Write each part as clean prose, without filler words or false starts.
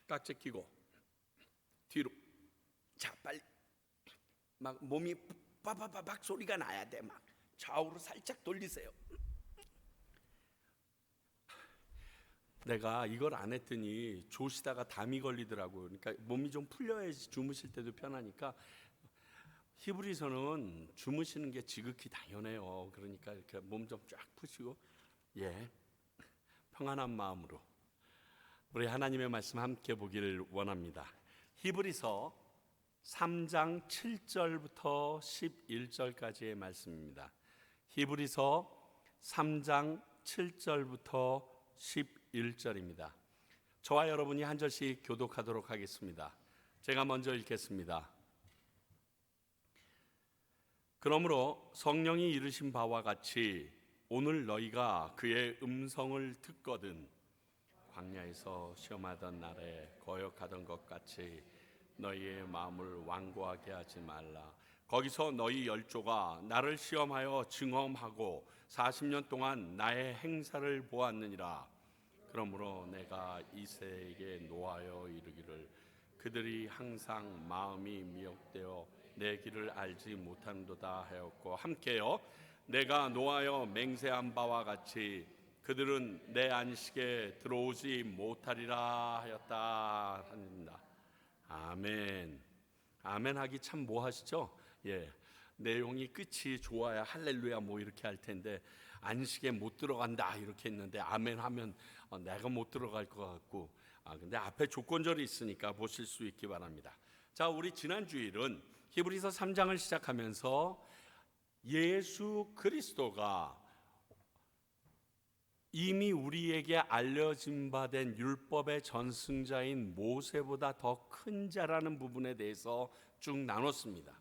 깍지 끼고 뒤로, 자 빨리, 막 몸이 빠바바박 소리가 나야 돼. 막 좌우로 살짝 돌리세요. 내가 이걸 안 했더니 조시다가 담이 걸리더라고요. 그러니까 몸이 좀 풀려야지 주무실 때도 편하니까. 히브리서는 주무시는 게 지극히 당연해요. 그러니까 이렇게 몸 좀 쫙 푸시고, 평안한 마음으로 우리 하나님의 말씀 함께 보기를 원합니다. 히브리서 3장 7절부터 11절까지의 말씀입니다. 히브리서 3장 7절부터 11절입니다. 저와 여러분이 한 절씩 교독하도록 하겠습니다. 제가 먼저 읽겠습니다. 그러므로 성령이 이르신 바와 같이 오늘 너희가 그의 음성을 듣거든 광야에서 시험하던 날에 거역하던 것 같이 너희의 마음을 완고하게 하지 말라. 거기서 너희 열조가 나를 시험하여 증험하고 40년 동안 나의 행사를 보았느니라. 그러므로 내가 이새에게 노하여 이르기를 그들이 항상 마음이 미혹되어 내 길을 알지 못하는도다 하였고, 함께요. 내가 노하여 맹세한 바와 같이 그들은 내 안식에 들어오지 못하리라 하였다 합니다. 아멘. 아멘 하기 참 뭐하시죠? 내용이 끝이 좋아야 할렐루야 뭐 이렇게 할 텐데 안식에 못 들어간다 이렇게 했는데 아멘 하면 내가 못 들어갈 것 같고, 근데 앞에 조건절이 있으니까 보실 수 있기 바랍니다. 자, 우리 지난 주일은 히브리서 3장을 시작하면서 예수 그리스도가 이미 우리에게 알려진 바 된 율법의 전승자인 모세보다 더 큰 자라는 부분에 대해서 쭉 나눴습니다.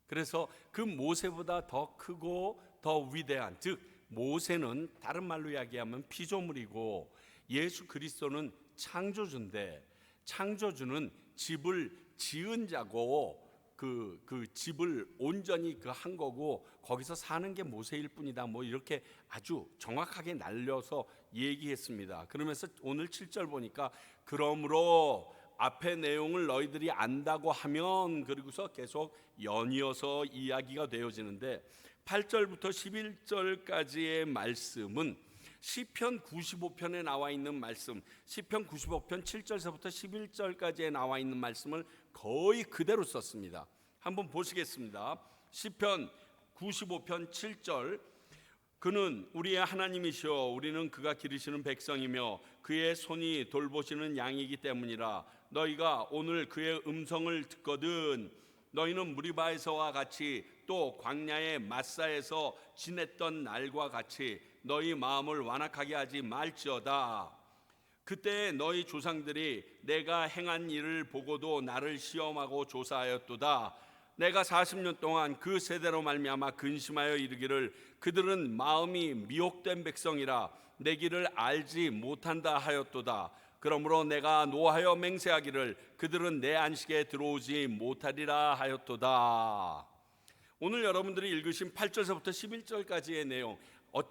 그래서 그 모세보다 더 크고 더 위대한, 즉 모세는 다른 말로 이야기하면 피조물이고 예수 그리스도는 창조주인데, 창조주는 집을 지은 자고 그 집을 온전히 한 거고 거기서 사는 게 모세일 뿐이다, 뭐 이렇게 아주 정확하게 날려서 얘기했습니다. 그러면서 오늘 7절 보니까 그러므로 앞의 내용을 너희들이 안다고 하면, 그리고서 계속 연이어서 이야기가 되어지는데 8절부터 11절까지의 말씀은 시편 95편에 나와 있는 말씀, 시편 95편 7절서부터 11절까지에 나와 있는 말씀을 거의 그대로 썼습니다. 한번 보시겠습니다. 시편 95편 7절, 그는 우리의 하나님이시여 우리는 그가 기르시는 백성이며 그의 손이 돌보시는 양이기 때문이라. 너희가 오늘 그의 음성을 듣거든 너희는 무리바에서와 같이 또 광야의 마사에서 지냈던 날과 같이 너희 마음을 완악하게 하지 말지어다. 그때 너희 조상들이 내가 행한 일을 보고도 나를 시험하고 조사하였도다. 내가 40년 동안 그 세대로 말미암아 근심하여 이르기를 그들은 마음이 미혹된 백성이라 내 길을 알지 못한다 하였도다. 그러므로 내가 노하여 맹세하기를 그들은 내 안식에 들어오지 못하리라 하였도다. 오늘 여러분들이 읽으신 8절서부터 11절까지의 내용,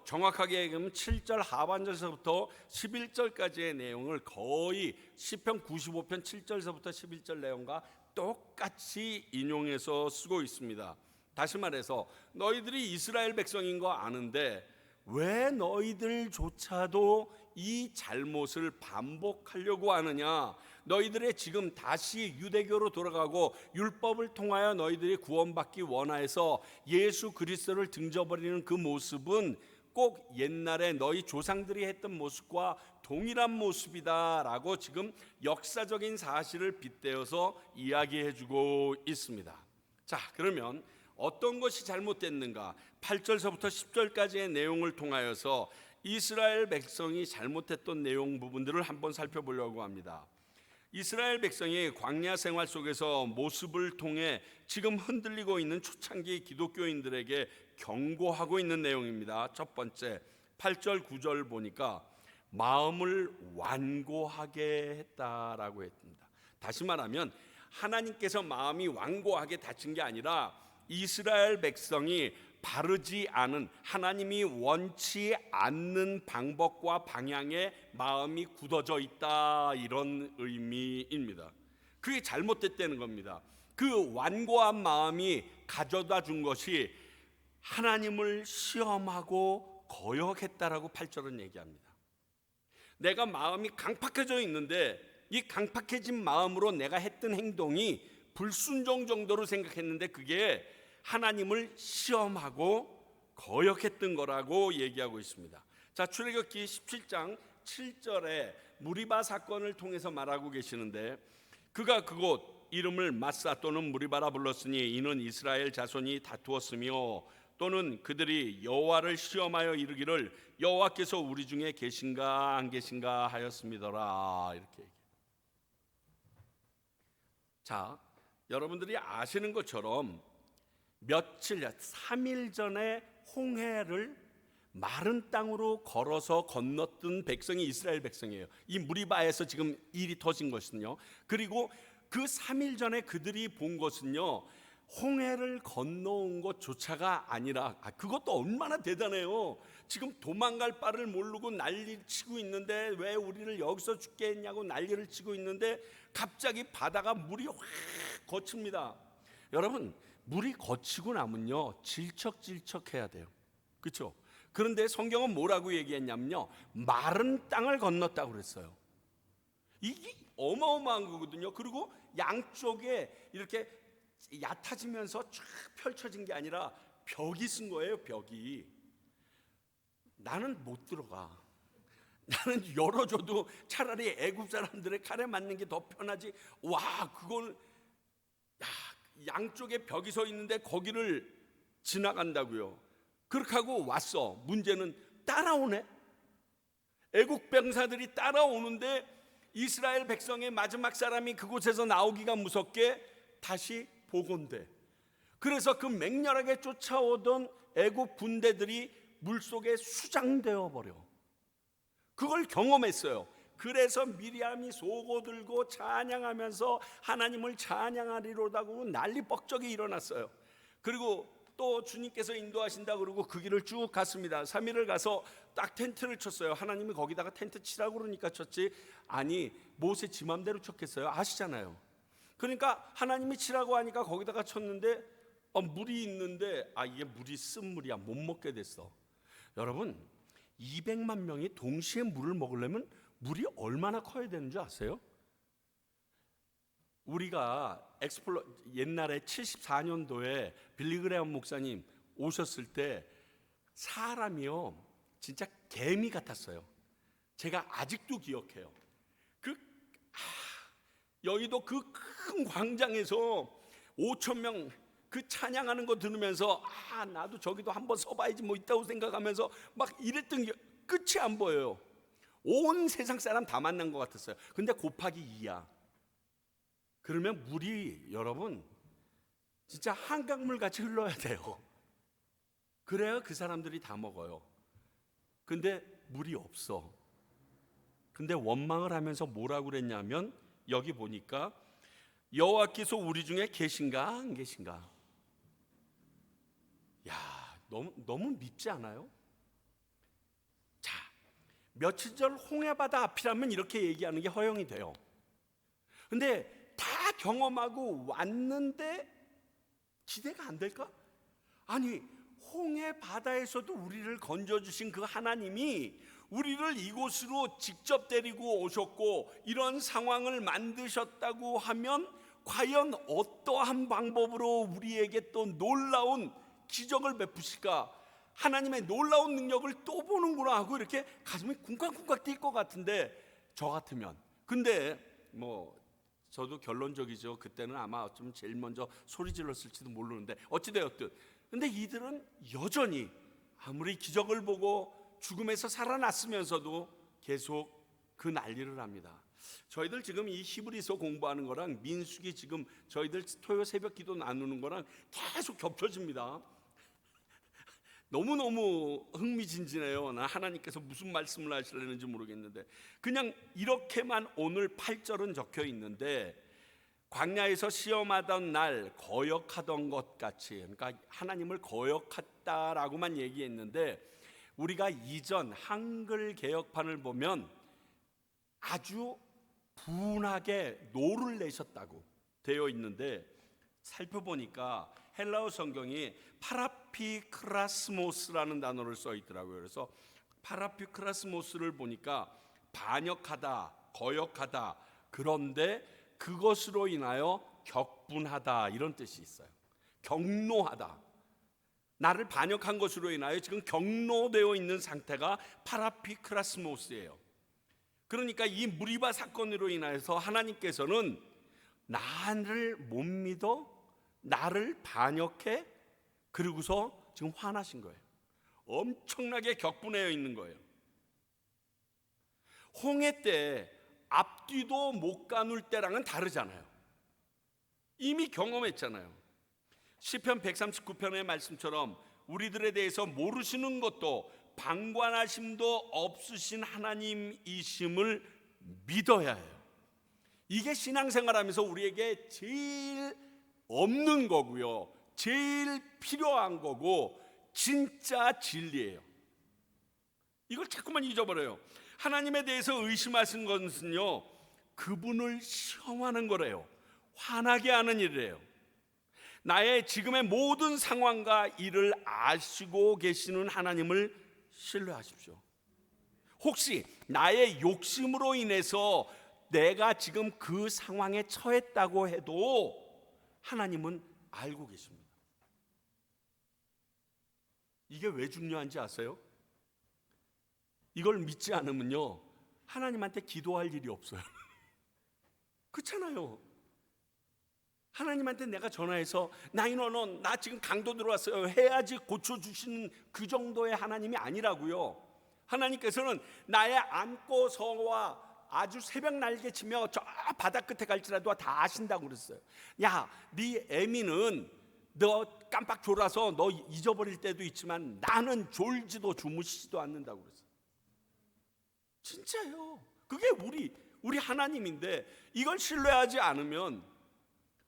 정확하게 얘기하면 7절 하반절서부터 11절까지의 내용을 거의 시편 95편 7절서부터 11절 내용과 똑같이 인용해서 쓰고 있습니다. 다시 말해서 너희들이 이스라엘 백성인 거 아는데 왜 너희들조차도 이 잘못을 반복하려고 하느냐? 너희들의 지금 다시 유대교로 돌아가고 율법을 통하여 너희들이 구원받기 원하여서 예수 그리스도를 등져버리는 그 모습은 꼭 옛날에 너희 조상들이 했던 모습과 동일한 모습이다라고 지금 역사적인 사실을 빗대어서 이야기해주고 있습니다. 자, 그러면 어떤 것이 잘못됐는가? 8절서부터 10절까지의 내용을 통하여서 이스라엘 백성이 잘못했던 내용 부분들을 한번 살펴보려고 합니다. 이스라엘 백성이 광야 생활 속에서 모습을 통해 지금 흔들리고 있는 초창기 기독교인들에게 경고하고 있는 내용입니다. 첫 번째 8절 9절 보니까 마음을 완고하게 했다라고 했습니다. 다시 말하면 하나님께서 마음이 완고하게 다친 게 아니라 이스라엘 백성이 바르지 않은, 하나님이 원치 않는 방법과 방향에 마음이 굳어져 있다, 이런 의미입니다. 그게 잘못됐다는 겁니다. 그 완고한 마음이 가져다 준 것이 하나님을 시험하고 거역했다라고 8절은 얘기합니다. 내가 마음이 강팍해져 있는데 이 강팍해진 마음으로 내가 했던 행동이 불순종 정도로 생각했는데 그게 하나님을 시험하고 거역했던 거라고 얘기하고 있습니다. 자, 출애굽기 17장 7절에 무리바 사건을 통해서 말하고 계시는데, 그가 그곳 이름을 마사 또는 무리바라 불렀으니 이는 이스라엘 자손이 다투었으며 또는 그들이 여호와를 시험하여 이르기를 여호와께서 우리 중에 계신가 안 계신가 하였음이더라, 이렇게 얘기해요. 자, 여러분들이 아시는 것처럼 3일 전에 홍해를 마른 땅으로 걸어서 건넜던 백성이 이스라엘 백성이에요. 이 무리바에서 지금 일이 터진 것은요. 그리고 그 3일 전에 그들이 본 것은요, 홍해를 건너온 것조차가 아니라, 그것도 얼마나 대단해요. 지금 도망갈 바를 모르고 난리를 치고 있는데, 왜 우리를 여기서 죽게 했냐고 난리를 치고 있는데 갑자기 바다가 물이 확 거칩니다. 여러분, 물이 거치고 나면요 질척질척해야 돼요. 그렇죠? 그런데 성경은 뭐라고 얘기했냐면요, 마른 땅을 건넜다고 그랬어요. 이게 어마어마한 거거든요. 그리고 양쪽에 이렇게 얕아지면서 쫙 펼쳐진 게 아니라 벽이 쓴 거예요. 벽이. 나는 못 들어가. 나는 열어줘도 차라리 애굽 사람들의 칼에 맞는 게 더 편하지. 와, 그걸 양쪽에 벽이 서 있는데 거기를 지나간다고요. 그렇게 하고 왔어. 문제는 따라오네. 애국 병사들이 따라오는데 이스라엘 백성의 마지막 사람이 그곳에서 나오기가 무섭게 다시 복원돼. 그래서 그 맹렬하게 쫓아오던 애국 군대들이 물속에 수장되어 버려. 그걸 경험했어요. 그래서 미리암이 소고 들고 찬양하면서 하나님을 찬양하리로다고 난리 뻑적이 일어났어요. 그리고 또 주님께서 인도하신다 그러고 그 길을 쭉 갔습니다. 3일을 가서 딱 텐트를 쳤어요. 하나님이 거기다가 텐트 치라고 그러니까 쳤지, 아니 모세 지 맘대로 쳤겠어요? 아시잖아요. 그러니까 하나님이 치라고 하니까 거기다가 쳤는데 물이 있는데 이게 물이 쓴 물이야. 못 먹게 됐어. 여러분, 200만 명이 동시에 물을 먹으려면 물이 얼마나 커야 되는 줄 아세요? 우리가 옛날에 74년도에 빌리그레엄 목사님 오셨을 때 사람이요 진짜 개미 같았어요. 제가 아직도 기억해요. 여의도 그 큰 광장에서 5천 명 그 찬양하는 거 들으면서 나도 저기도 한번 서봐야지 뭐 있다고 생각하면서 막 이랬던 게 끝이 안 보여요. 온 세상 사람 다 만난 것 같았어요. 근데 곱하기 2야. 그러면 물이 여러분 진짜 한강물 같이 흘러야 돼요. 그래야 그 사람들이 다 먹어요. 근데 물이 없어. 근데 원망을 하면서 뭐라고 그랬냐면, 여기 보니까 여호와께서 우리 중에 계신가 안 계신가. 야, 너무 밉지 않아요? 자, 며칠 전 홍해바다 앞이라면 이렇게 얘기하는 게 허용이 돼요. 근데 다 경험하고 왔는데 기대가 안 될까? 아니, 홍해바다에서도 우리를 건져주신 그 하나님이 우리를 이곳으로 직접 데리고 오셨고 이런 상황을 만드셨다고 하면 과연 어떠한 방법으로 우리에게 또 놀라운 기적을 베푸실까? 하나님의 놀라운 능력을 또 보는구나 하고 이렇게 가슴이 쿵쾅쿵쾅 뛸 것 같은데, 저 같으면. 근데 저도 결론적이죠. 그때는 아마 좀 제일 먼저 소리 질렀을지도 모르는데 어찌되었든, 근데 이들은 여전히 아무리 기적을 보고 죽음에서 살아났으면서도 계속 그 난리를 합니다. 저희들 지금 이 히브리서 공부하는 거랑 민수기 지금 저희들 토요 새벽 기도 나누는 거랑 계속 겹쳐집니다. 너무너무 흥미진진해요. 나 하나님께서 무슨 말씀을 하시려는지 모르겠는데, 그냥 이렇게만 오늘 8절은 적혀 있는데 광야에서 시험하던 날 거역하던 것 같이, 그러니까 하나님을 거역했다라고만 얘기했는데, 우리가 이전 한글 개역판을 보면 아주 분하게 노를 내셨다고 되어 있는데, 살펴보니까 헬라어 성경이 파라피크라스모스라는 단어를 써 있더라고요. 그래서 파라피크라스모스를 보니까 반역하다, 거역하다, 그런데 그것으로 인하여 격분하다, 이런 뜻이 있어요. 격노하다, 나를 반역한 것으로 인하여 지금 격노되어 있는 상태가 파라피크라스모스예요. 그러니까 이 무리바 사건으로 인해서 하나님께서는 나를 못 믿어, 나를 반역해, 그리고서 지금 화나신 거예요. 엄청나게 격분해 있는 거예요. 홍해 때 앞뒤도 못 가눌 때랑은 다르잖아요. 이미 경험했잖아요. 시편 139편의 말씀처럼 우리들에 대해서 모르시는 것도 방관하심도 없으신 하나님이심을 믿어야 해요. 이게 신앙생활하면서 우리에게 제일 없는 거고요, 제일 필요한 거고, 진짜 진리예요. 이걸 자꾸만 잊어버려요. 하나님에 대해서 의심하신 것은요, 그분을 시험하는 거래요. 화나게 하는 일이래요. 나의 지금의 모든 상황과 일을 아시고 계시는 하나님을 신뢰하십시오. 혹시 나의 욕심으로 인해서 내가 지금 그 상황에 처했다고 해도 하나님은 알고 계십니다. 이게 왜 중요한지 아세요? 이걸 믿지 않으면요, 하나님한테 기도할 일이 없어요. 그렇잖아요. 하나님한테 내가 전화해서 나인원원 나 지금 강도 들어왔어요 해야지 고쳐주시는 그 정도의 하나님이 아니라고요. 하나님께서는 나의 안고서와 아주 새벽 날개치며 저 바다 끝에 갈지라도 다 아신다고 그랬어요. 야, 네 애미는 너 깜빡 졸아서 너 잊어버릴 때도 있지만 나는 졸지도 주무시지도 않는다고 그랬어요. 진짜요. 그게 우리 하나님인데, 이걸 신뢰하지 않으면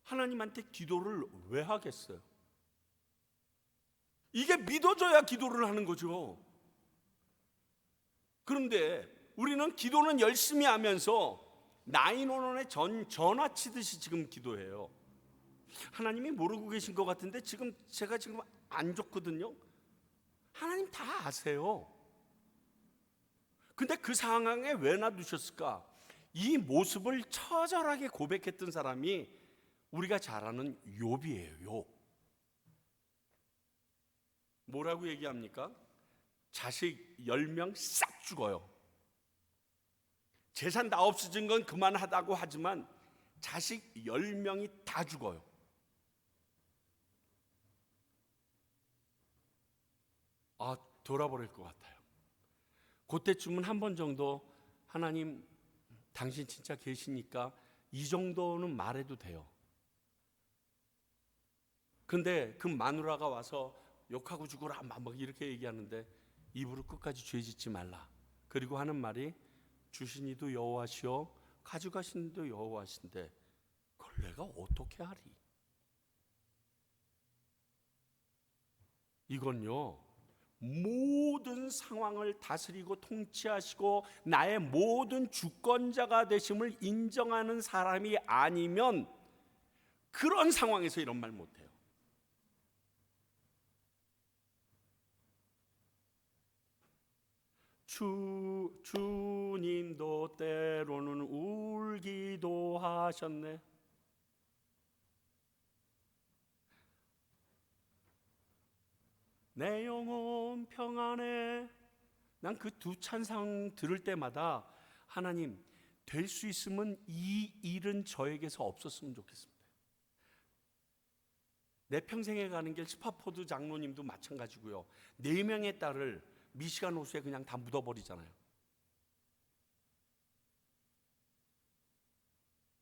하나님한테 기도를 왜 하겠어요? 이게 믿어져야 기도를 하는 거죠. 그런데 우리는 기도는 열심히 하면서 911에 전화 치듯이 지금 기도해요. 하나님이 모르고 계신 것 같은데 제가 지금 안 좋거든요. 하나님 다 아세요. 근데 그 상황에 왜 놔두셨을까? 이 모습을 처절하게 고백했던 사람이 우리가 잘 아는 욥이에요. 욥. 뭐라고 얘기합니까? 자식 10명 싹 죽어요. 재산 다 없어진 건 그만하다고 하지만 자식 10명이 다 죽어요. 돌아버릴 것 같아요. 그때쯤은 한 번 정도 하나님 당신 진짜 계시니까 이 정도는 말해도 돼요. 근데 그 마누라가 와서 욕하고 죽어라 막 이렇게 얘기하는데 입으로 끝까지 죄 짓지 말라. 그리고 하는 말이 주신 이도 여호와시오 가져가신 이도 여호와신데 그걸 내가 어떻게 하리? 이건요, 모든 상황을 다스리고 통치하시고 나의 모든 주권자가 되심을 인정하는 사람이 아니면 그런 상황에서 이런 말 못해요. 주님도 때로는 울기도 하셨네. 내 영혼 평안해. 난 그 두 찬양 들을 때마다 하나님, 될 수 있으면 이 일은 저에게서 없었으면 좋겠습니다. 내 평생에 가는 길 스파포드 장로님도 마찬가지고요. 4명의 딸을 미시간 호수에 그냥 다 묻어버리잖아요.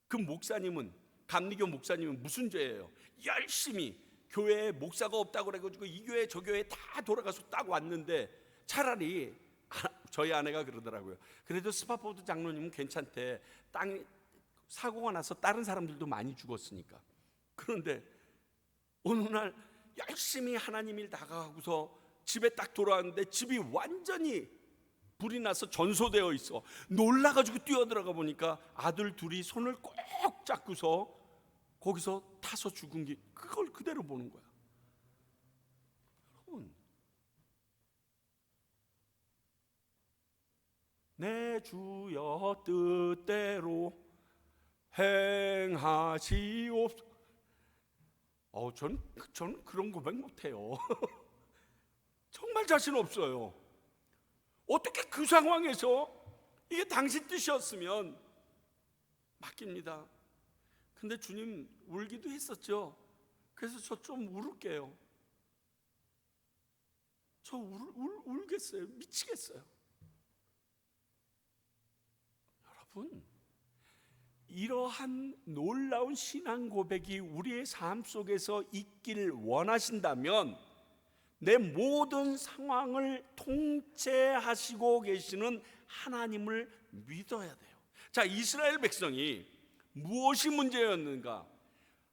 그 목사님은, 감리교 목사님은 무슨 죄예요? 열심히 교회에 목사가 없다고 그래가지고 이 교회 저 교회 다 돌아가서 딱 왔는데, 차라리 저희 아내가 그러더라고요. 그래도 스파포드 장로님은 괜찮대. 땅 사고가 나서 다른 사람들도 많이 죽었으니까. 그런데 어느 날 열심히 하나님 일 나가고서 집에 딱 돌아왔는데 집이 완전히 불이 나서 전소되어 있어. 놀라가지고 뛰어들어가 보니까 아들 둘이 손을 꼭 잡고서 거기서 타서 죽은 게, 그걸 그대로 보는 거야. 여러분, 내 주여 뜻대로 행하시옵소서. 저는 그런 고백 못해요. 정말 자신 없어요. 어떻게 그 상황에서 이게 당신 뜻이었으면 맡깁니다. 근데 주님 울기도 했었죠. 그래서 저 좀 울을게요. 저 울겠어요. 미치겠어요. 여러분, 이러한 놀라운 신앙 고백이 우리의 삶 속에서 있길 원하신다면 내 모든 상황을 통제하시고 계시는 하나님을 믿어야 돼요. 자, 이스라엘 백성이 무엇이 문제였는가?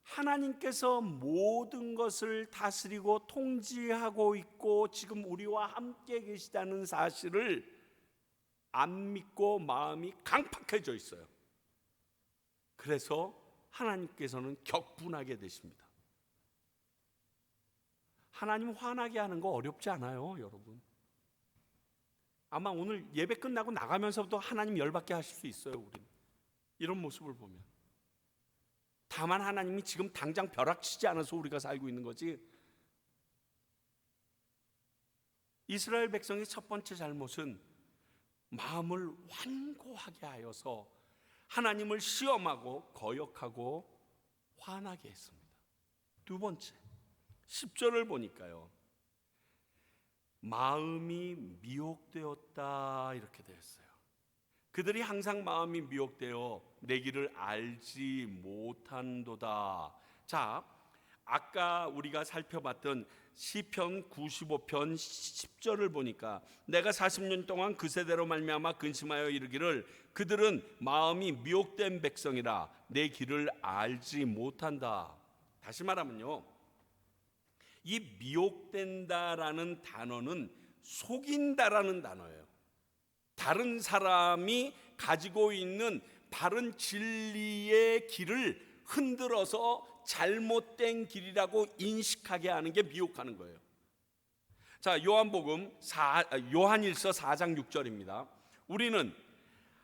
하나님께서 모든 것을 다스리고 통치하고 있고 지금 우리와 함께 계시다는 사실을 안 믿고 마음이 강팍해져 있어요. 그래서 하나님께서는 격분하게 되십니다. 하나님 화나게 하는 거 어렵지 않아요, 여러분. 아마 오늘 예배 끝나고 나가면서부터 하나님 열받게 하실 수 있어요, 우리는. 이런 모습을 보면. 다만 하나님이 지금 당장 벼락치지 않아서 우리가 살고 있는 거지. 이스라엘 백성의 첫 번째 잘못은 마음을 완고하게 하여서 하나님을 시험하고 거역하고 화나게 했습니다. 두 번째, 10절을 보니까요, 마음이 미혹되었다 이렇게 되어 있어요. 그들이 항상 마음이 미혹되어 내 길을 알지 못한도다. 자, 아까 우리가 살펴봤던 시편 95편 10절을 보니까 내가 40년 동안 그 세대로 말미암아 근심하여 이르기를 그들은 마음이 미혹된 백성이라 내 길을 알지 못한다. 다시 말하면요, 이 미혹된다라는 단어는 속인다라는 단어예요. 다른 사람이 가지고 있는 바른 진리의 길을 흔들어서 잘못된 길이라고 인식하게 하는 게 미혹하는 거예요. 자, 요한일서 4장 6절입니다. 우리는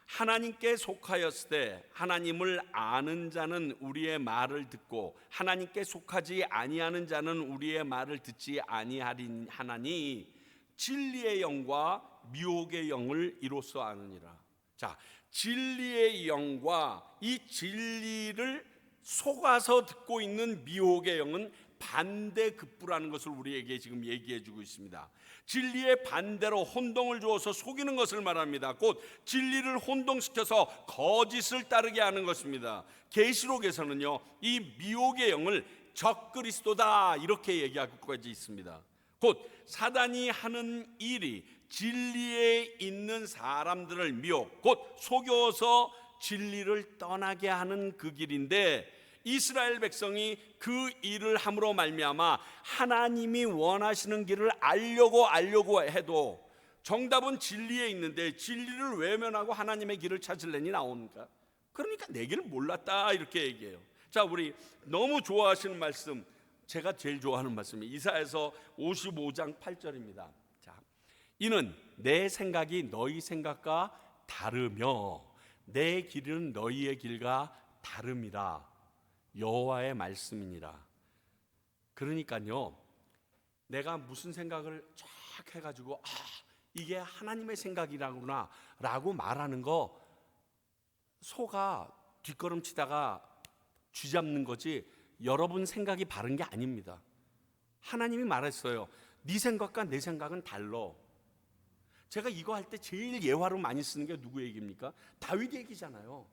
하나님께 속하였을 때 하나님을 아는 자는 우리의 말을 듣고 하나님께 속하지 아니하는 자는 우리의 말을 듣지 아니하나니 진리의 영과 미혹의 영을 이로써 아느니라. 자, 진리의 영과 이 진리를 속아서 듣고 있는 미혹의 영은 반대급부라는 것을 우리에게 지금 얘기해 주고 있습니다. 진리의 반대로 혼동을 주어서 속이는 것을 말합니다. 곧 진리를 혼동시켜서 거짓을 따르게 하는 것입니다. 계시록에서는요, 이 미혹의 영을 적그리스도다 이렇게 얘기하고까지 있습니다. 곧 사단이 하는 일이 진리에 있는 사람들을 미혹, 곧 속여서 진리를 떠나게 하는 그 길인데, 이스라엘 백성이 그 일을 함으로 말미암아 하나님이 원하시는 길을 알려고 해도 정답은 진리에 있는데 진리를 외면하고 하나님의 길을 찾으려니 나오니까, 그러니까 내 길을 몰랐다 이렇게 얘기해요. 자, 우리 너무 좋아하시는 말씀, 제가 제일 좋아하는 말씀이 이사야서 55장 8절입니다. 자, 이는 내 생각이 너희 생각과 다르며 내 길은 너희의 길과 다름이라. 여호와의 말씀이니라. 그러니까요, 내가 무슨 생각을 쫙 해가지고 이게 하나님의 생각이라구나 라고 말하는 거 소가 뒷걸음치다가 쥐잡는 거지 여러분 생각이 바른 게 아닙니다. 하나님이 말했어요. 네 생각과 내 생각은 달라. 제가 이거 할 때 제일 예화로 많이 쓰는 게 누구 얘기입니까? 다윗 얘기잖아요.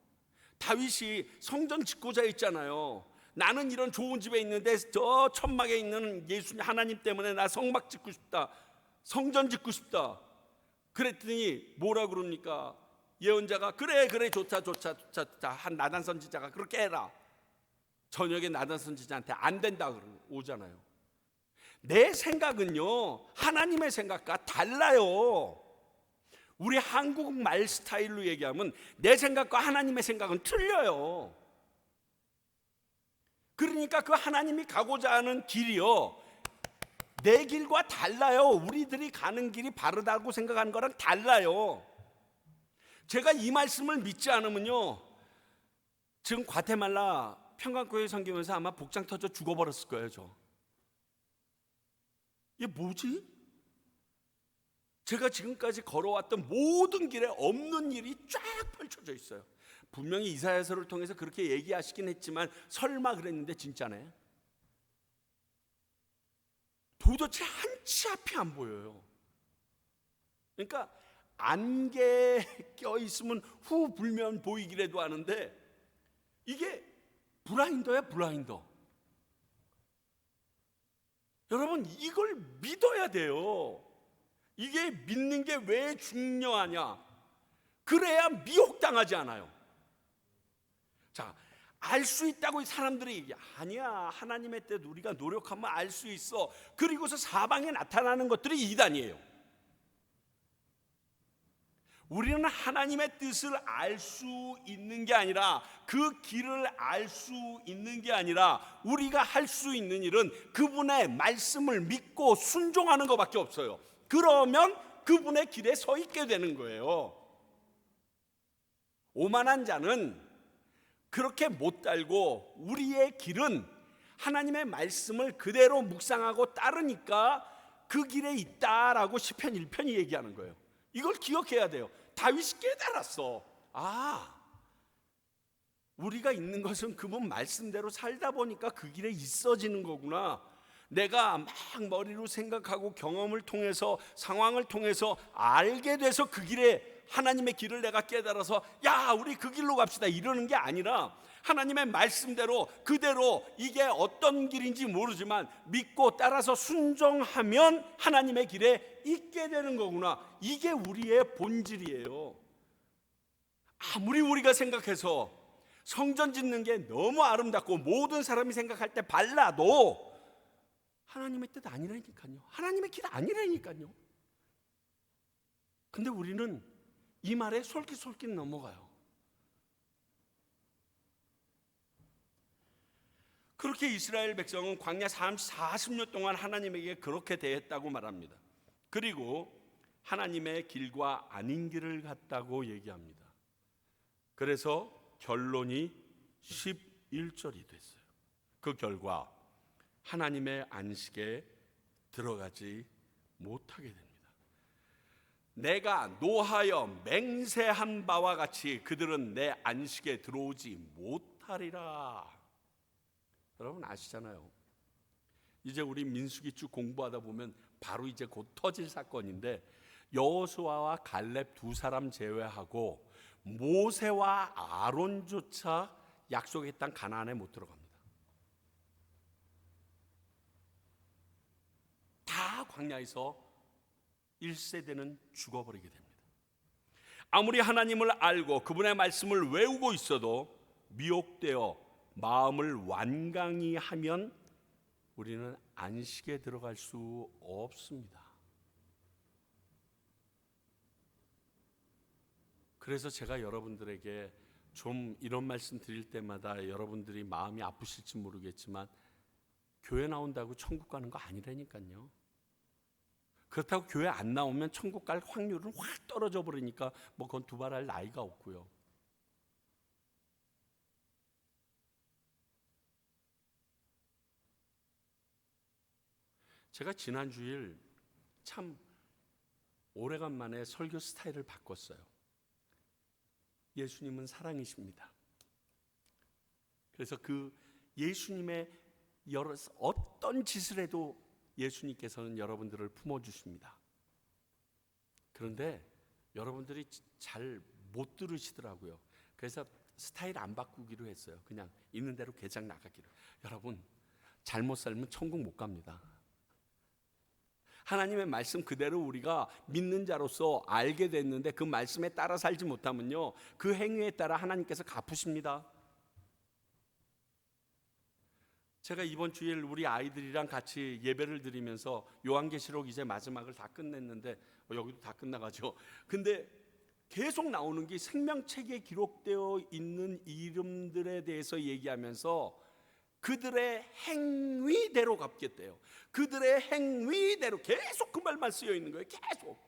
다윗이 성전 짓고자 했잖아요. 나는 이런 좋은 집에 있는데 저 천막에 있는 예수님 하나님 때문에 나 성막 짓고 싶다, 성전 짓고 싶다. 그랬더니 뭐라 그럽니까? 예언자가 그래 좋다 한 나단 선지자가 그렇게 해라. 저녁에 나단 선지자한테 안 된다 그러고 오잖아요. 내 생각은요 하나님의 생각과 달라요. 우리 한국말 스타일로 얘기하면 내 생각과 하나님의 생각은 틀려요. 그러니까 그 하나님이 가고자 하는 길이요 내 길과 달라요. 우리들이 가는 길이 바르다고 생각하는 거랑 달라요. 제가 이 말씀을 믿지 않으면요 지금 과테말라 평강교회 섬기면서 아마 복장 터져 죽어버렸을 거예요. 이게 뭐지? 제가 지금까지 걸어왔던 모든 길에 없는 일이 쫙 펼쳐져 있어요. 분명히 이사야서를 통해서 그렇게 얘기하시긴 했지만 설마 그랬는데 진짜네. 도대체 한치 앞이 안 보여요. 그러니까 안개 껴있으면 후 불면 보이기라도 하는데 이게 블라인더야 블라인더. 여러분 이걸 믿어야 돼요. 이게 믿는 게 왜 중요하냐? 그래야 미혹당하지 않아요. 자, 알 수 있다고 사람들이 얘기해. 아니야, 하나님의 뜻 우리가 노력하면 알 수 있어. 그리고서 사방에 나타나는 것들이 이단이에요. 우리는 하나님의 뜻을 알 수 있는 게 아니라 그 길을 알 수 있는 게 아니라 우리가 할 수 있는 일은 그분의 말씀을 믿고 순종하는 것밖에 없어요. 그러면 그분의 길에 서 있게 되는 거예요. 오만한 자는 그렇게 못 달고 우리의 길은 하나님의 말씀을 그대로 묵상하고 따르니까 그 길에 있다라고 시편 1편이 얘기하는 거예요. 이걸 기억해야 돼요. 다윗이 깨달았어. 우리가 있는 것은 그분 말씀대로 살다 보니까 그 길에 있어지는 거구나. 내가 막 머리로 생각하고 경험을 통해서 상황을 통해서 알게 돼서 그 길에 하나님의 길을 내가 깨달아서 야 우리 그 길로 갑시다 이러는 게 아니라 하나님의 말씀대로 그대로 이게 어떤 길인지 모르지만 믿고 따라서 순종하면 하나님의 길에 있게 되는 거구나. 이게 우리의 본질이에요. 아무리 우리가 생각해서 성전 짓는 게 너무 아름답고 모든 사람이 생각할 때 발라도 하나님의 뜻 아니라니까요. 하나님의 길 아니라니까요. 근데 우리는 이 말에 솔깃솔깃 넘어가요. 그렇게 이스라엘 백성은 광야 40년 동안 하나님에게 그렇게 대했다고 말합니다. 그리고 하나님의 길과 아닌 길을 갔다고 얘기합니다. 그래서 결론이 11절이 됐어요. 그 결과 하나님의 안식에 들어가지 못하게 됩니다. 내가 노하여 맹세한 바와 같이 그들은 내 안식에 들어오지 못하리라. 여러분 아시잖아요. 이제 우리 민수기 쭉 공부하다 보면 바로 이제 곧 터질 사건인데 여호수아와 갈렙 두 사람 제외하고 모세와 아론조차 약속의 땅 가나안에 못 들어갑니다. 다 광야에서 1세대는 죽어버리게 됩니다. 아무리 하나님을 알고 그분의 말씀을 외우고 있어도 미혹되어 마음을 완강히 하면 우리는 안식에 들어갈 수 없습니다. 그래서 제가 여러분들에게 좀 이런 말씀 드릴 때마다 여러분들이 마음이 아프실지 모르겠지만 교회 나온다고 천국 가는 거 아니라니까요. 그렇다고 교회 안 나오면 천국 갈 확률은 확 떨어져 버리니까 뭐 그건 두말할 나이가 없고요. 제가 지난 주일 참 오래간만에 설교 스타일을 바꿨어요. 예수님은 사랑이십니다. 그래서 그 예수님의 어떤 짓을 해도 예수님께서는 여러분들을 품어주십니다. 그런데 여러분들이 잘 못 들으시더라고요. 그래서 스타일 안 바꾸기로 했어요. 그냥 있는 대로 개장 나가기로. 여러분 잘못 살면 천국 못 갑니다. 하나님의 말씀 그대로 우리가 믿는 자로서 알게 됐는데 그 말씀에 따라 살지 못하면요, 그 행위에 따라 하나님께서 갚으십니다. 제가 이번 주일 우리 아이들이랑 같이 예배를 드리면서 요한계시록 이제 마지막을 다 끝냈는데 여기도 다 끝나가죠. 근데 계속 나오는 게 생명책에 기록되어 있는 이름들에 대해서 얘기하면서 그들의 행위대로 갚겠대요. 그들의 행위대로 계속 그 말만 쓰여 있는 거예요. 계속.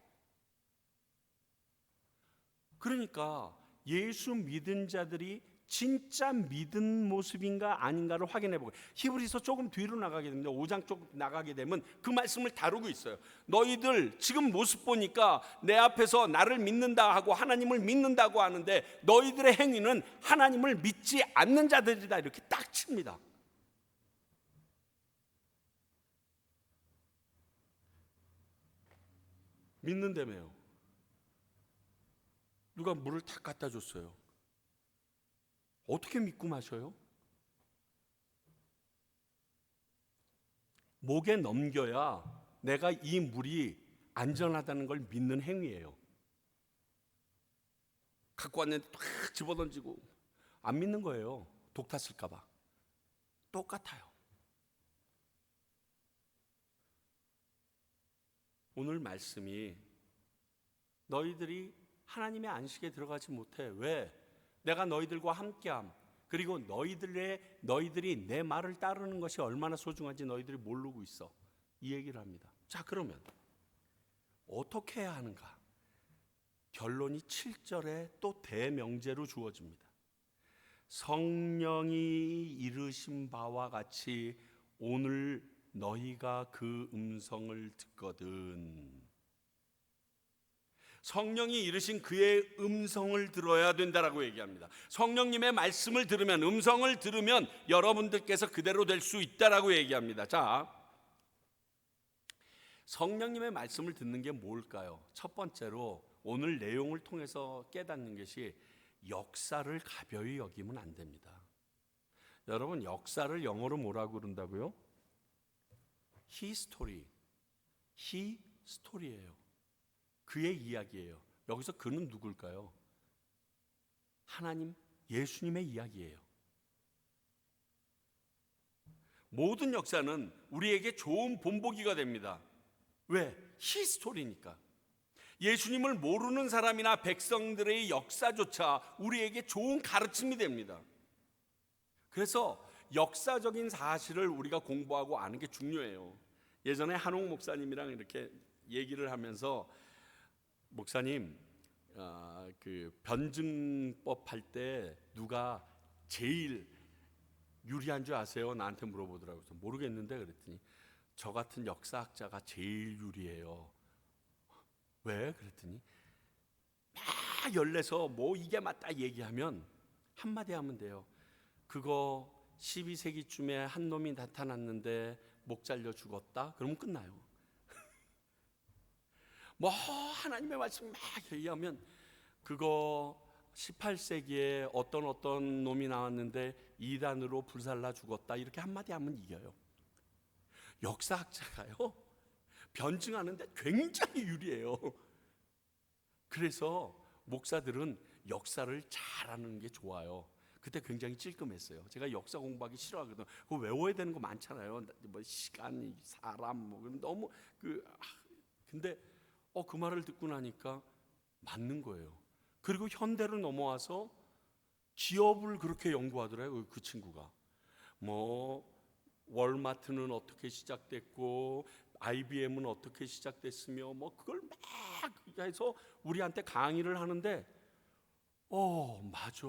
그러니까 예수 믿은 자들이 진짜 믿은 모습인가 아닌가를 확인해 보고, 히브리서 조금 뒤로 나가게 됩니다. 5장 쪽 나가게 되면 그 말씀을 다루고 있어요. 너희들 지금 모습 보니까 내 앞에서 나를 믿는다 하고 하나님을 믿는다고 하는데 너희들의 행위는 하나님을 믿지 않는 자들이다, 이렇게 딱 칩니다. 믿는다며요. 누가 물을 탁 갖다 줬어요. 어떻게 믿고 마셔요? 목에 넘겨야 내가 이 물이 안전하다는 걸 믿는 행위예요. 갖고 왔는데 탁 집어던지고 안 믿는 거예요. 독 탔을까 봐. 똑같아요. 오늘 말씀이 너희들이 하나님의 안식에 들어가지 못해. 왜? 내가 너희들과 함께함, 그리고 너희들이 내 말을 따르는 것이 얼마나 소중한지 너희들이 모르고 있어, 이 얘기를 합니다. 자, 그러면 어떻게 해야 하는가? 결론이 7절에 또 대명제로 주어집니다. 성령이 이르신 바와 같이 오늘 너희가 그 음성을 듣거든. 성령이 이르신 그의 음성을 들어야 된다라고 얘기합니다. 성령님의 말씀을 들으면, 음성을 들으면 여러분들께서 그대로 될 수 있다라고 얘기합니다. 자, 성령님의 말씀을 듣는 게 뭘까요? 첫 번째로 오늘 내용을 통해서 깨닫는 것이 역사를 가벼이 여기면 안 됩니다. 여러분, 역사를 영어로 뭐라고 그런다고요? 히스토리. 히스토리예요. 그의 이야기예요. 여기서 그는 누굴까요? 하나님, 예수님의 이야기예요. 모든 역사는 우리에게 좋은 본보기가 됩니다. 왜? 히스토리니까. 예수님을 모르는 사람이나 백성들의 역사조차 우리에게 좋은 가르침이 됩니다. 그래서 역사적인 사실을 우리가 공부하고 아는 게 중요해요. 예전에 한옥 목사님이랑 이렇게 얘기를 하면서, 목사님, 그 변증법 할 때 누가 제일 유리한 줄 아세요? 나한테 물어보더라고요. 모르겠는데 그랬더니 저 같은 역사학자가 제일 유리해요. 왜? 그랬더니 막 열내서 뭐 이게 맞다 얘기하면 한마디 하면 돼요. 그거 12세기쯤에 한 놈이 나타났는데 목 잘려 죽었다? 그러면 끝나요. 뭐 하나님의 말씀 막 얘기하면 그거 18세기에 어떤 놈이 나왔는데 이단으로 불살라 죽었다, 이렇게 한마디 하면 이겨요. 역사학자가요, 변증하는데 굉장히 유리해요. 그래서 목사들은 역사를 잘하는 게 좋아요. 그때 굉장히 찔끔했어요. 제가 역사 공부하기 싫어하거든요. 그거 외워야 되는 거 많잖아요. 뭐 시간, 사람, 뭐 너무 근데 그 말을 듣고 나니까 맞는 거예요. 그리고 현대로 넘어와서 기업을 그렇게 연구하더라고요. 그 친구가 뭐 월마트는 어떻게 시작됐고 IBM은 어떻게 시작됐으며 뭐 그걸 막 해서 우리한테 강의를 하는데 맞아,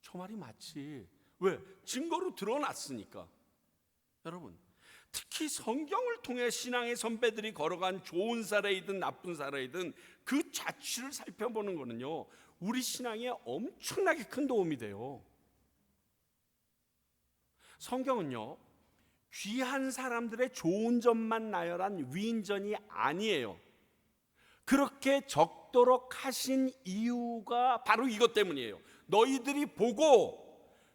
저 말이 맞지. 왜? 증거로 드러났으니까. 여러분, 특히 성경을 통해 신앙의 선배들이 걸어간 좋은 사례이든 나쁜 사례이든 그 자취를 살펴보는 거는요, 우리 신앙에 엄청나게 큰 도움이 돼요. 성경은요, 귀한 사람들의 좋은 점만 나열한 위인전이 아니에요. 그렇게 적도록 하신 이유가 바로 이것 때문이에요. 너희들이 보고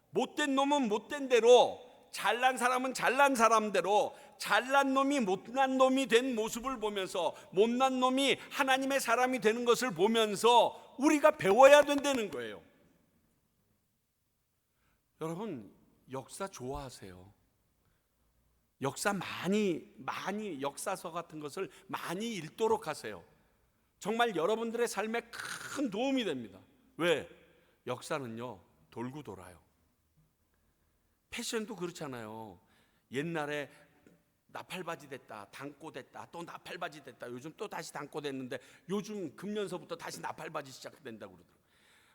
못된 놈은 못된 대로, 잘난 사람은 잘난 사람대로 잘난 놈이 못난 놈이 된 모습을 보면서 못난 놈이 하나님의 사람이 되는 것을 보면서 우리가 배워야 된다는 거예요. 여러분, 역사 좋아하세요. 역사 많이 역사서 같은 것을 많이 읽도록 하세요. 정말 여러분들의 삶에 큰 도움이 됩니다. 왜? 역사는요, 돌고 돌아요. 패션도 그렇잖아요. 옛날에 나팔바지 됐다, 단꼬 됐다, 또 나팔바지 됐다, 요즘 또 다시 단꼬 됐는데 요즘 금년서부터 다시 나팔바지 시작된다고 그러더라고요.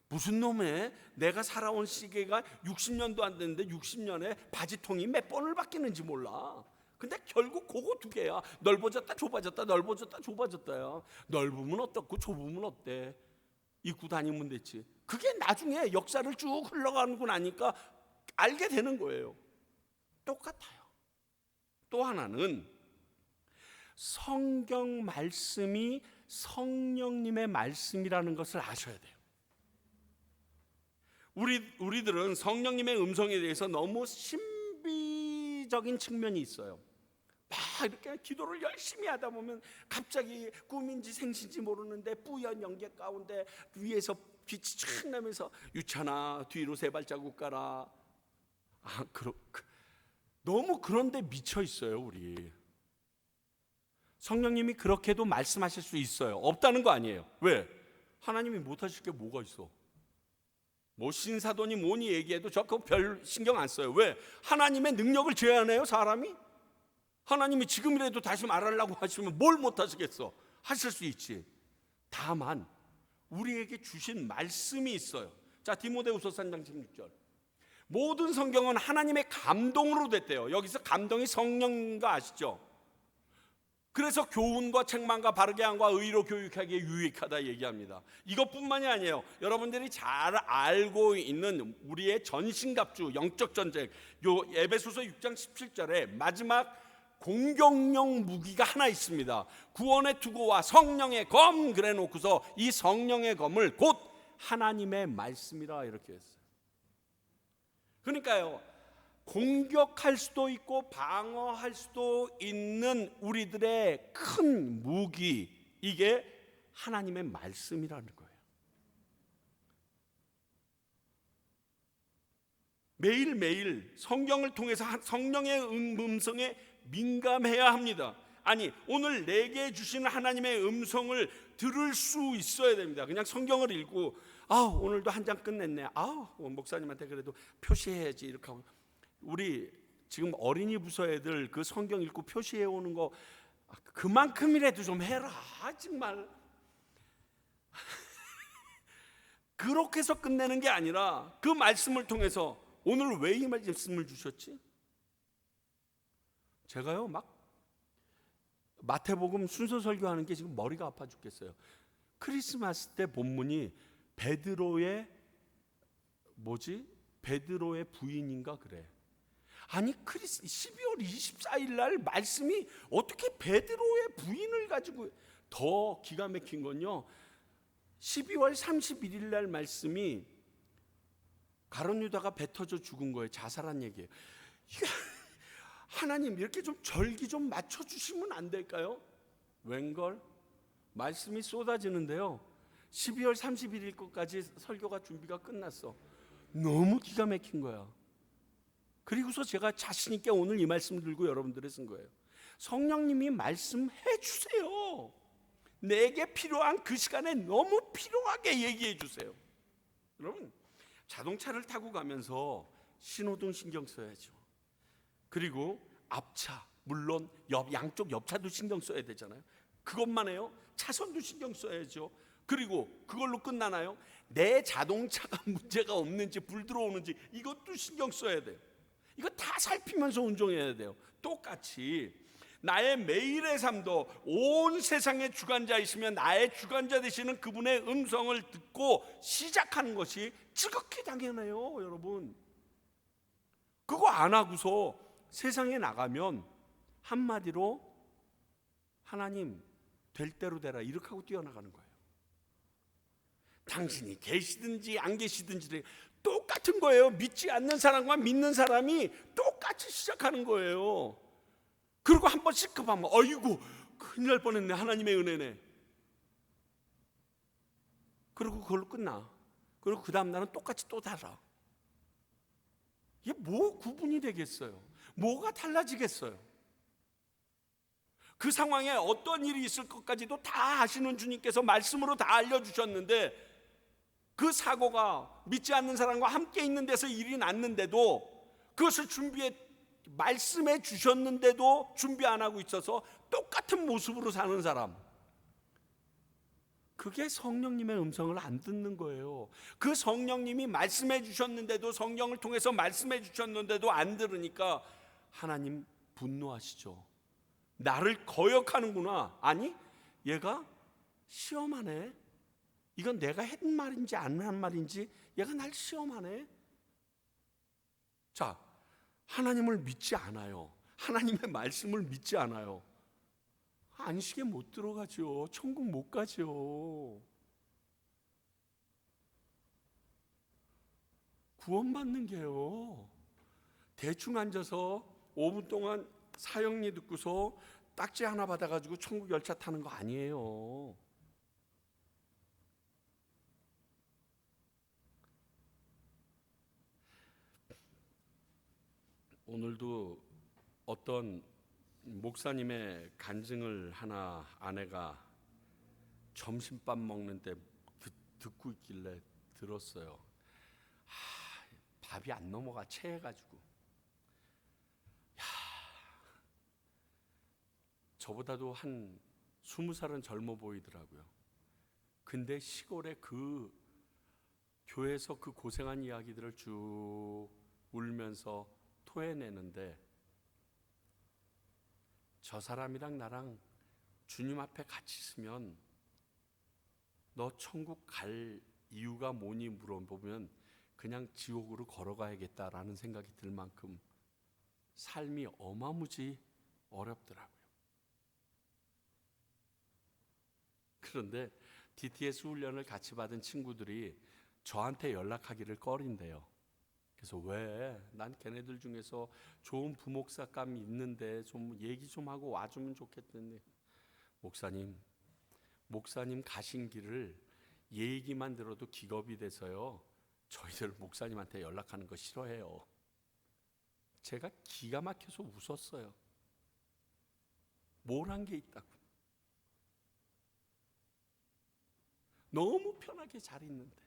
무슨 놈의 내가 살아온 시기가 60년도 안 됐는데 60년에 바지통이 몇 번을 바뀌는지 몰라. 근데 결국 그거 두 개야. 넓어졌다 좁아졌다, 넓어졌다 좁아졌다야. 넓으면 어떻고 좁으면 어때? 입고 다니면 됐지. 그게 나중에 역사를 쭉 흘러가고 나니까 알게 되는 거예요. 똑같아요. 또 하나는 성경 말씀이 성령님의 말씀이라는 것을 아셔야 돼요. 우리들은 성령님의 음성에 대해서 너무 신비적인 측면이 있어요. 막 이렇게 기도를 열심히 하다 보면 갑자기 꿈인지 생신지 모르는데 뿌연 연기 가운데 위에서 빛이 촥 나면서 유찬아 뒤로 3발자국 가라. 너무 그런데 미쳐 있어요. 우리 성령님이 그렇게도 말씀하실 수 있어요. 없다는 거 아니에요. 왜? 하나님이 못하실 게 뭐가 있어? 뭐 신사도니 뭐니 얘기해도 저 그거 별 신경 안 써요. 왜? 하나님의 능력을 제한해요, 사람이? 하나님이 지금이라도 다시 말하려고 하시면 뭘 못하시겠어? 하실 수 있지. 다만 우리에게 주신 말씀이 있어요. 자, 디모데후서 3장 16절. 모든 성경은 하나님의 감동으로 됐대요. 여기서 감동이 성령인 거 아시죠? 그래서 교훈과 책망과 바르게 함과 의로 교육하기에 유익하다 얘기합니다. 이것뿐만이 아니에요. 여러분들이 잘 알고 있는 우리의 전신갑주 영적 전쟁, 요 에베소서 6장 17절에 마지막 공격용 무기가 하나 있습니다. 구원의 투구와 성령의 검 그래 놓고서 이 성령의 검을 곧 하나님의 말씀이라 이렇게 했어요. 그러니까요, 공격할 수도 있고 방어할 수도 있는 우리들의 큰 무기, 이게 하나님의 말씀이라는 거예요. 매일매일 성경을 통해서 성령의 음성에 민감해야 합니다. 아니, 오늘 내게 주시는 하나님의 음성을 들을 수 있어야 됩니다. 그냥 성경을 읽고 오늘도 한 장 끝냈네. 목사님한테 그래도 표시해야지 이렇게 하고. 우리 지금 어린이 부서 애들 그 성경 읽고 표시해 오는 거 그만큼이라도 좀 해라. 정말 그렇게 해서 끝내는 게 아니라 그 말씀을 통해서 오늘 왜 이 말씀을 주셨지? 제가요 막 마태복음 순서 설교하는 게 지금 머리가 아파 죽겠어요. 크리스마스 때 본문이 베드로의 부인인가 그래. 아니 12월 24일 날 말씀이 어떻게 베드로의 부인을 가지고, 더 기가 막힌 건요 12월 31일 날 말씀이 가룟 유다가 배 터져 죽은 거예요. 자살한 얘기예요. 하나님 이렇게 좀 절기 좀 맞춰주시면 안 될까요? 웬걸? 말씀이 쏟아지는데요 12월 31일 것까지 설교가 준비가 끝났어. 너무 기가 막힌 거야. 그리고서 제가 자신 있게 오늘 이 말씀 들고 여러분들에 쓴 거예요. 성령님이 말씀해 주세요. 내게 필요한 그 시간에 너무 필요하게 얘기해 주세요. 여러분, 자동차를 타고 가면서 신호등 신경 써야죠. 그리고 앞차, 물론 양쪽 옆차도 신경 써야 되잖아요. 그것만 해요? 차선도 신경 써야죠. 그리고 그걸로 끝나나요? 내 자동차가 문제가 없는지 불 들어오는지 이것도 신경 써야 돼요. 이거 다 살피면서 운전해야 돼요. 똑같이 나의 매일의 삶도 온 세상의 주관자이시면 나의 주관자 되시는 그분의 음성을 듣고 시작하는 것이 지극히 당연해요. 여러분, 그거 안 하고서 세상에 나가면 한마디로 하나님 될 대로 되라 이렇게 하고 뛰어나가는 거예요. 당신이 계시든지 안 계시든지 똑같은 거예요. 믿지 않는 사람과 믿는 사람이 똑같이 시작하는 거예요. 그리고 한 번 시급하면 어이구 큰일 날 뻔했네. 하나님의 은혜네. 그리고 그걸로 끝나. 그리고 그 다음 날은 똑같이 또 달아. 이게 뭐 구분이 되겠어요? 뭐가 달라지겠어요? 그 상황에 어떤 일이 있을 것까지도 다 아시는 주님께서 말씀으로 다 알려주셨는데, 그 사고가 믿지 않는 사람과 함께 있는 데서 일이 났는데도, 그것을 말씀해 주셨는데도 준비 안 하고 있어서 똑같은 모습으로 사는 사람, 그게 성령님의 음성을 안 듣는 거예요. 그 성령님이 말씀해 주셨는데도, 성령을 통해서 말씀해 주셨는데도 안 들으니까 하나님 분노하시죠. 나를 거역하는구나. 아니, 얘가 시험하네. 이건 내가 한 말인지 안 한 말인지 얘가 날 시험하네. 자, 하나님을 믿지 않아요. 하나님의 말씀을 믿지 않아요. 안식에 못 들어가죠. 천국 못 가죠. 구원받는 게요, 대충 앉아서 5분 동안 사형리 듣고서 딱지 하나 받아가지고 천국 열차 타는 거 아니에요. 오늘도 어떤 목사님의 간증을 하나 아내가 점심밥 먹는데 듣고 있길래 들었어요. 밥이 안 넘어가 체해가지고. 저보다도 한 20살은 젊어 보이더라고요. 근데 시골에 그 교회에서 그 고생한 이야기들을 쭉 울면서 토해내는데, 저 사람이랑 나랑 주님 앞에 같이 있으면 너 천국 갈 이유가 뭐니 물어보면 그냥 지옥으로 걸어가야겠다라는 생각이 들 만큼 삶이 어마무지 어렵더라고요. 그런데 DTS 훈련을 같이 받은 친구들이 저한테 연락하기를 꺼린대요. 그래서 왜? 난 걔네들 중에서 좋은 부목사감이 있는데 좀 얘기 좀 하고 와주면 좋겠는데, 목사님 가신 길을 얘기만 들어도 기겁이 돼서요, 저희들 목사님한테 연락하는 거 싫어해요. 제가 기가 막혀서 웃었어요. 뭘 한 게 있다고. 너무 편하게 잘 있는데.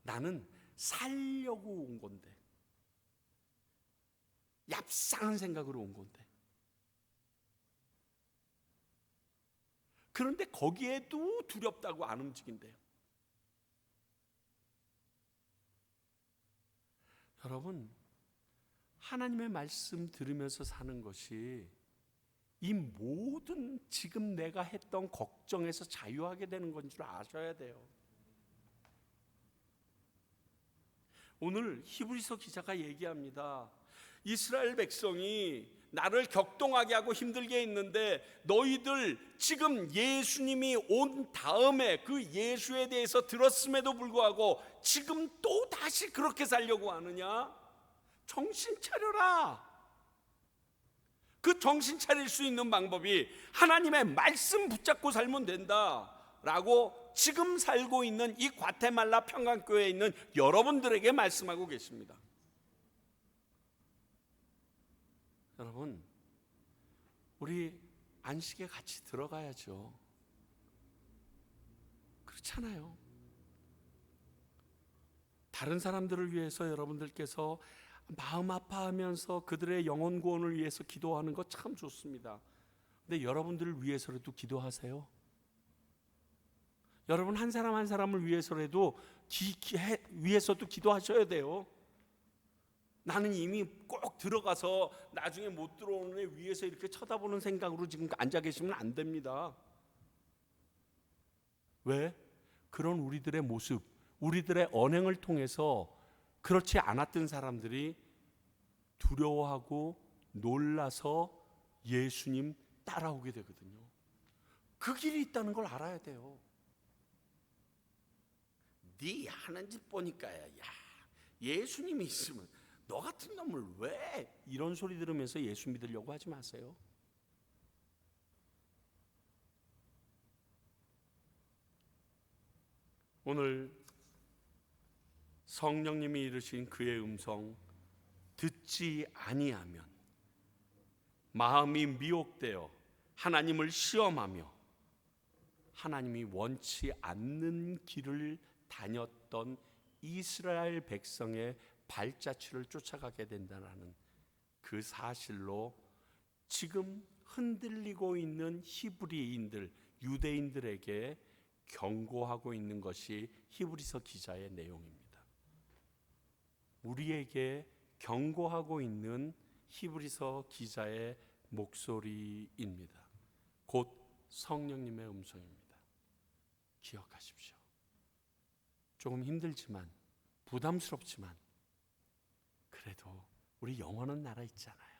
나는 살려고 온 건데, 얍상한 생각으로 온 건데. 그런데 거기에도 두렵다고 안 움직인대요. 여러분, 하나님의 말씀 들으면서 사는 것이 이 모든 지금 내가 했던 걱정에서 자유하게 되는 건 줄 아셔야 돼요. 오늘 히브리서 기자가 얘기합니다. 이스라엘 백성이 나를 격동하게 하고 힘들게 했는데, 너희들 지금 예수님이 온 다음에 그 예수에 대해서 들었음에도 불구하고 지금 또 다시 그렇게 살려고 하느냐? 정신 차려라. 그 정신 차릴 수 있는 방법이 하나님의 말씀 붙잡고 살면 된다라고 지금 살고 있는 이 과테말라 평강교회에 있는 여러분들에게 말씀하고 계십니다. 여러분, 우리 안식에 같이 들어가야죠. 그렇잖아요. 다른 사람들을 위해서 여러분들께서 마음 아파하면서 그들의 영혼 구원을 위해서 기도하는 거 참 좋습니다. 근데 여러분들을 위해서라도 기도하세요. 여러분 한 사람 한 사람을 위해서라도 위해서도 기도하셔야 돼요. 나는 이미 꼭 들어가서 나중에 못 들어오는 애 위에서 이렇게 쳐다보는 생각으로 지금 앉아 계시면 안 됩니다. 왜? 그런 우리들의 모습, 우리들의 언행을 통해서 그렇지 않았던 사람들이 두려워하고 놀라서 예수님 따라오게 되거든요. 그 길이 있다는 걸 알아야 돼요. 네 하는 짓 보니까야, 야, 예수님이 있으면 너 같은 놈을 왜 이런 소리 들으면서 예수 믿으려고 하지 마세요. 오늘 성령님이 이르신 그의 음성 듣지 아니하면 마음이 미혹되어 하나님을 시험하며 하나님이 원치 않는 길을 다녔던 이스라엘 백성의 발자취를 쫓아가게 된다는 그 사실로 지금 흔들리고 있는 히브리인들, 유대인들에게 경고하고 있는 것이 히브리서 기자의 내용입니다. 우리에게 경고하고 있는 히브리서 기자의 목소리입니다. 곧 성령님의 음성입니다. 기억하십시오. 조금 힘들지만, 부담스럽지만 그래도 우리 영원한 나라 있잖아요.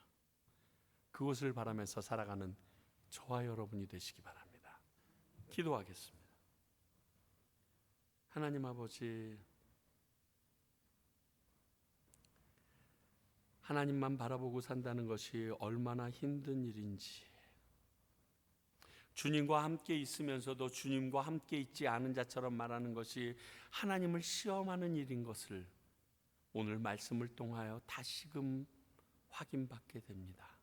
그것을 바라면서 살아가는 저와 여러분이 되시기 바랍니다. 기도하겠습니다. 하나님 아버지, 하나님만 바라보고 산다는 것이 얼마나 힘든 일인지, 주님과 함께 있으면서도 주님과 함께 있지 않은 자처럼 말하는 것이 하나님을 시험하는 일인 것을 오늘 말씀을 통하여 다시금 확인받게 됩니다.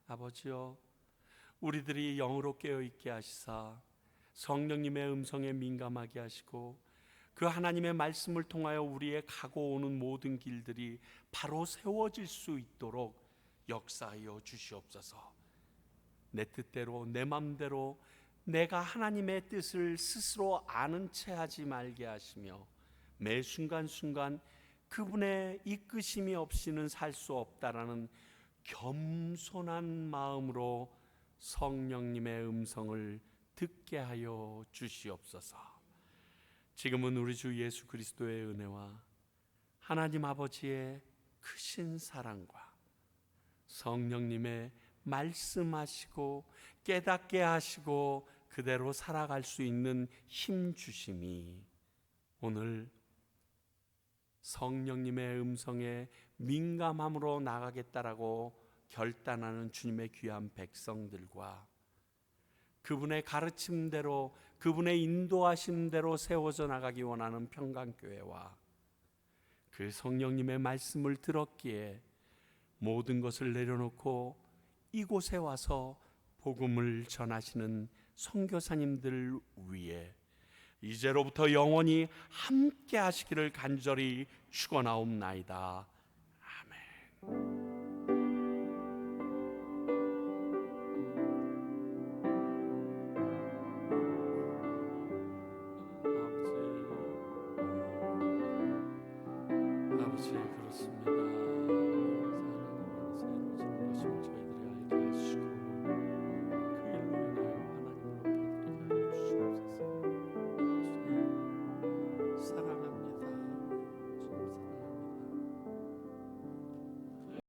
아버지여, 우리들이 영으로 깨어있게 하시사 성령님의 음성에 민감하게 하시고 그 하나님의 말씀을 통하여 우리의 가고 오는 모든 길들이 바로 세워질 수 있도록 역사하여 주시옵소서. 내 뜻대로 내 맘대로 내가 하나님의 뜻을 스스로 아는 채 하지 말게 하시며 매 순간순간 그분의 이끄심이 없이는 살 수 없다라는 겸손한 마음으로 성령님의 음성을 듣게 하여 주시옵소서. 지금은 우리 주 예수 그리스도의 은혜와 하나님 아버지의 크신 사랑과 성령님의 말씀하시고 깨닫게 하시고 그대로 살아갈 수 있는 힘 주심이 오늘 성령님의 음성에 민감함으로 나가겠다라고 결단하는 주님의 귀한 백성들과 그분의 가르침대로 그분의 인도하심대로 세워져 나가기 원하는 평강교회와 그 성령님의 말씀을 들었기에 모든 것을 내려놓고 이곳에 와서 복음을 전하시는 선교사님들 위해 이제로부터 영원히 함께 하시기를 간절히 축원하옵나이다. 아멘. 아버지, 그렇습니다.